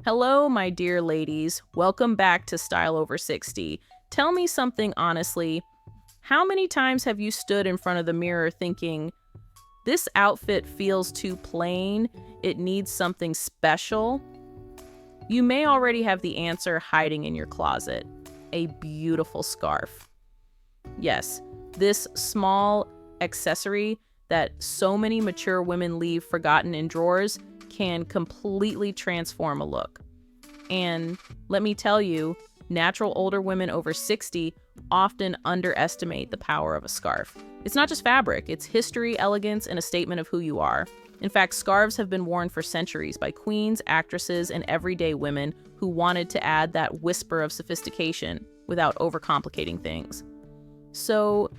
Hello, my dear ladies. Welcome back to Style Over 60. Tell me something honestly. How many times have you stood in front of the mirror thinking, this outfit feels too plain, it needs something special? You may already have the answer hiding in your closet. A beautiful scarf. Yes, this small accessory that so many mature women leave forgotten in drawers can completely transform a look. And let me tell you, natural older women over 60 often underestimate the power of a scarf. It's not just fabric, it's history, elegance, and a statement of who you are. In fact, scarves have been worn for centuries by queens, actresses, and everyday women who wanted to add that whisper of sophistication without overcomplicating things. So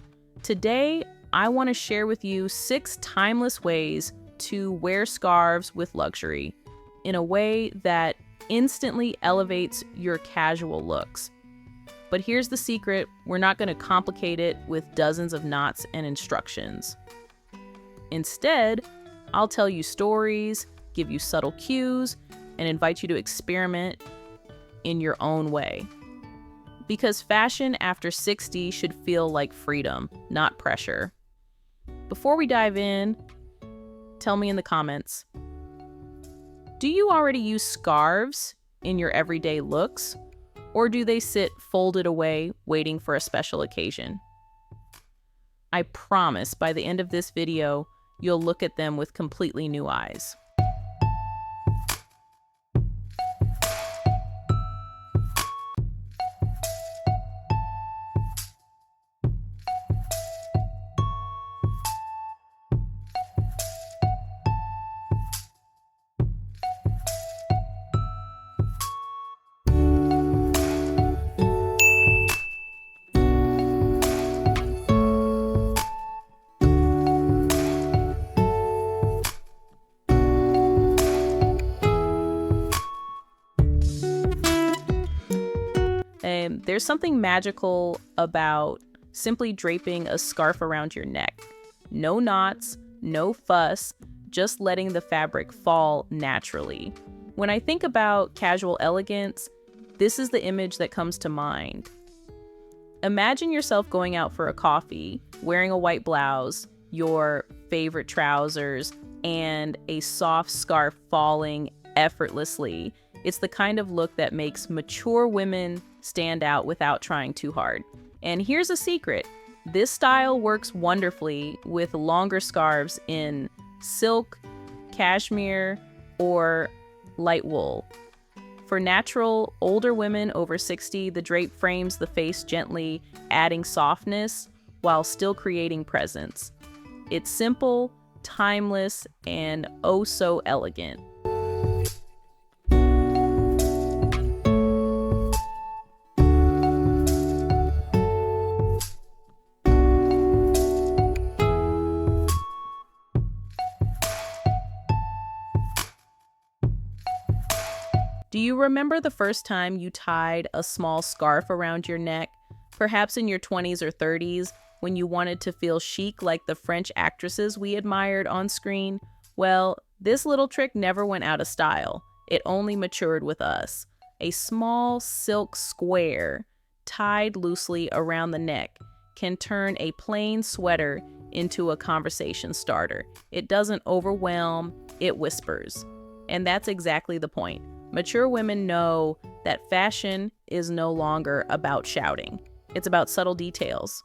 today, I want to share with you 6 timeless ways to wear scarves with luxury in a way that instantly elevates your casual looks. But here's the secret, we're not going to complicate it with dozens of knots and instructions. Instead, I'll tell you stories, give you subtle cues, and invite you to experiment in your own way. Because fashion after 60 should feel like freedom, not pressure. Before we dive in, tell me in the comments, do you already use scarves in your everyday looks? Or do they sit folded away, waiting for a special occasion? I promise by the end of this video, you'll look at them with completely new eyes. There's something magical about simply draping a scarf around your neck. No knots, no fuss, just letting the fabric fall naturally. When I think about casual elegance, this is the image that comes to mind. Imagine yourself going out for a coffee, wearing a white blouse, your favorite trousers, and a soft scarf falling effortlessly. It's the kind of look that makes mature women stand out without trying too hard. And here's a secret. This style works wonderfully with longer scarves in silk, cashmere, or light wool. For natural, older women over 60, the drape frames the face gently, adding softness while still creating presence. It's simple, timeless, and oh so elegant. Do you remember the first time you tied a small scarf around your neck, perhaps in your 20s or 30s, when you wanted to feel chic like the French actresses we admired on screen? Well, this little trick never went out of style. It only matured with us. A small silk square tied loosely around the neck can turn a plain sweater into a conversation starter. It doesn't overwhelm, it whispers. And that's exactly the point. Mature women know that fashion is no longer about shouting. It's about subtle details.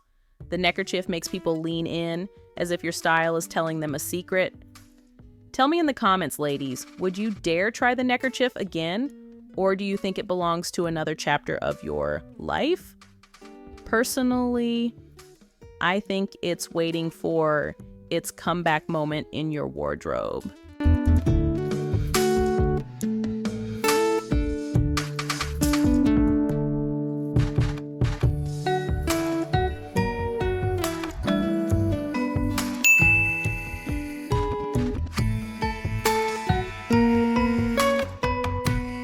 The neckerchief makes people lean in as if your style is telling them a secret. Tell me in the comments, ladies, would you dare try the neckerchief again? Or do you think it belongs to another chapter of your life? Personally, I think it's waiting for its comeback moment in your wardrobe.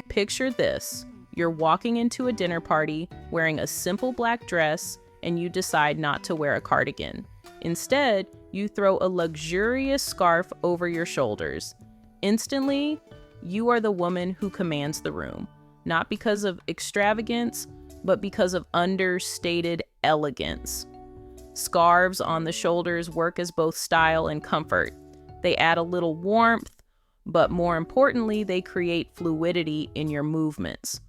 Picture this. You're walking into a dinner party wearing a simple black dress and you decide not to wear a cardigan. Instead, you throw a luxurious scarf over your shoulders. Instantly, you are the woman who commands the room, not because of extravagance, but because of understated elegance. Scarves on the shoulders work as both style and comfort. They add a little warmth, but more importantly, they create fluidity in your movements.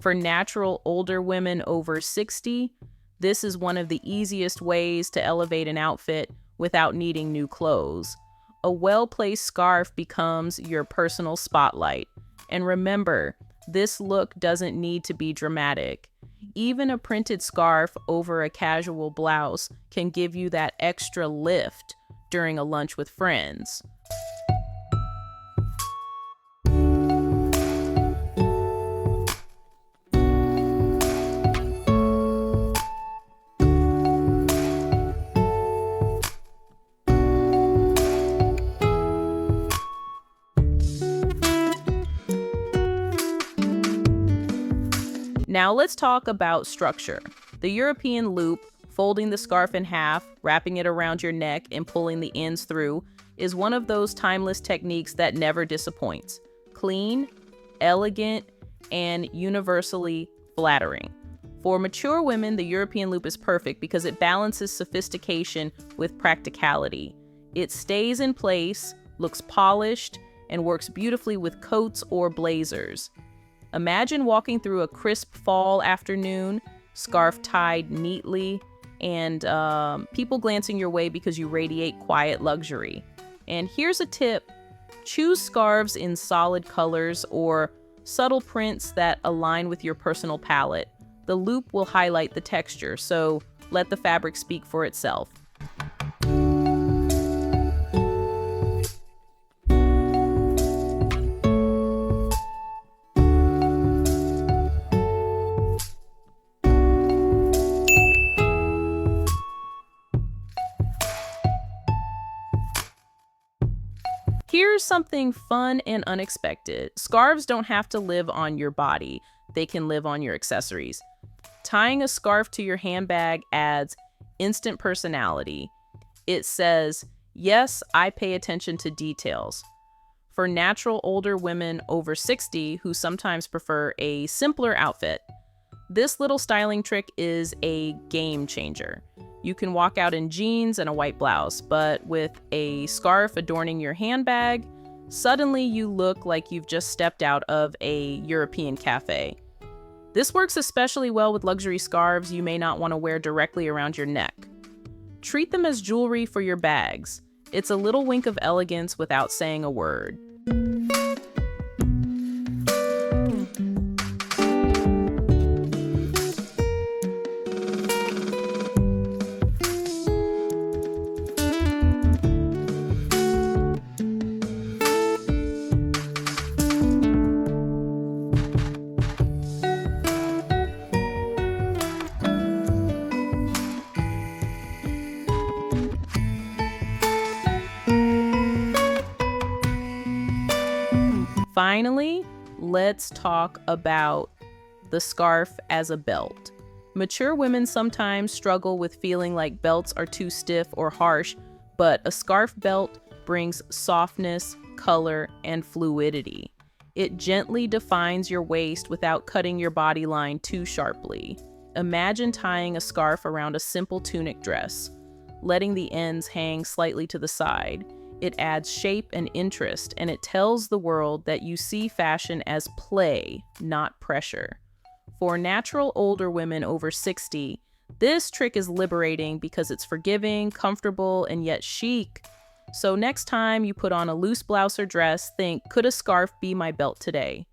For natural older women over 60, this is one of the easiest ways to elevate an outfit without needing new clothes. A well-placed scarf becomes your personal spotlight. And remember, this look doesn't need to be dramatic. Even a printed scarf over a casual blouse can give you that extra lift during a lunch with friends. Now let's talk about structure. The European loop, folding the scarf in half, wrapping it around your neck, and pulling the ends through, is one of those timeless techniques that never disappoints. Clean, elegant, and universally flattering. For mature women, the European loop is perfect because it balances sophistication with practicality. It stays in place, looks polished, and works beautifully with coats or blazers. Imagine walking through a crisp fall afternoon, scarf tied neatly, and people glancing your way because you radiate quiet luxury. And here's a tip: choose scarves in solid colors or subtle prints that align with your personal palette. The loop will highlight the texture, so let the fabric speak for itself. Here's something fun and unexpected. Scarves don't have to live on your body. They can live on your accessories. Tying a scarf to your handbag adds instant personality. It says, yes, I pay attention to details. For natural older women over 60 who sometimes prefer a simpler outfit, this little styling trick is a game changer. You can walk out in jeans and a white blouse, but with a scarf adorning your handbag, suddenly you look like you've just stepped out of a European cafe. This works especially well with luxury scarves you may not want to wear directly around your neck. Treat them as jewelry for your bags. It's a little wink of elegance without saying a word. Finally, let's talk about the scarf as a belt. Mature women sometimes struggle with feeling like belts are too stiff or harsh, but a scarf belt brings softness, color, and fluidity. It gently defines your waist without cutting your body line too sharply. Imagine tying a scarf around a simple tunic dress, letting the ends hang slightly to the side. It adds shape and interest, and it tells the world that you see fashion as play, not pressure. For natural older women over 60, this trick is liberating because it's forgiving, comfortable, and yet chic. So next time you put on a loose blouse or dress, think, could a scarf be my belt today?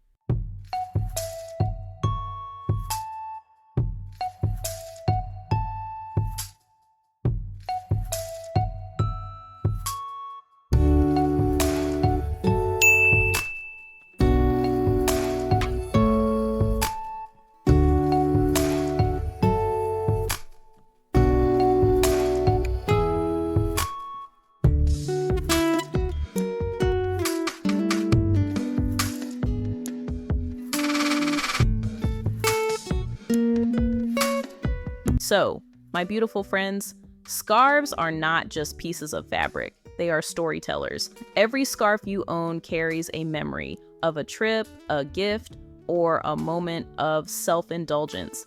So, my beautiful friends, scarves are not just pieces of fabric. they are storytellers. Every scarf you own carries a memory of a trip, a gift, or a moment of self-indulgence.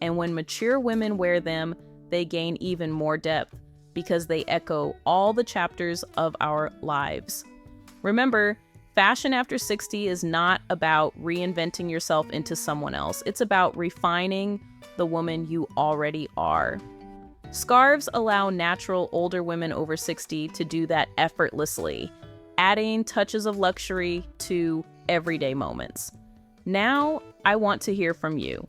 And when mature women wear them, they gain even more depth because they echo all the chapters of our lives. Remember, fashion after 60 is not about reinventing yourself into someone else. It's about refining the woman you already are. Scarves allow natural older women over 60 to do that effortlessly, adding touches of luxury to everyday moments. Now, I want to hear from you.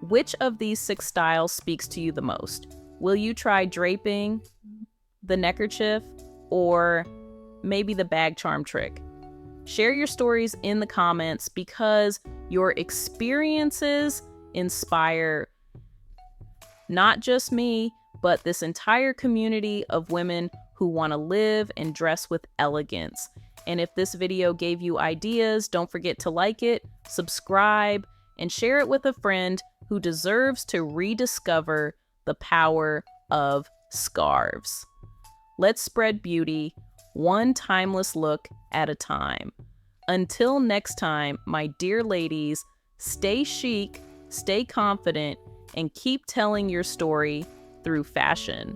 Which of these 6 styles speaks to you the most? Will you try draping, the neckerchief, or maybe the bag charm trick? Share your stories in the comments because your experiences inspire not just me, but this entire community of women who want to live and dress with elegance. And if this video gave you ideas, don't forget to like it, subscribe, and share it with a friend who deserves to rediscover the power of scarves. Let's spread beauty, one timeless look at a time. Until next time, my dear ladies, stay chic, stay confident, and keep telling your story through fashion.